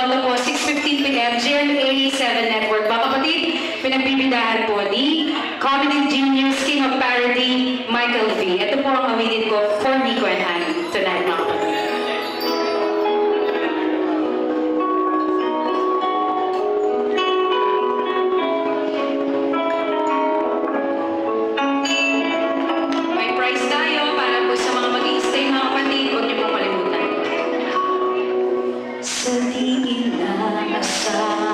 Sabado po, 6:15 p.m. GMA 7 Network. Mga kapatid, pinagbibidahan po ni Comedy Genius, King of Parody, Michael V. Ito po ang awitin ko for Nico and Annie tonight, mga kapatid. May prize tayo para po sa mga mag-i-stay, mga kapatid. Huwag niyo pong kalimutan. Sa di inaasahan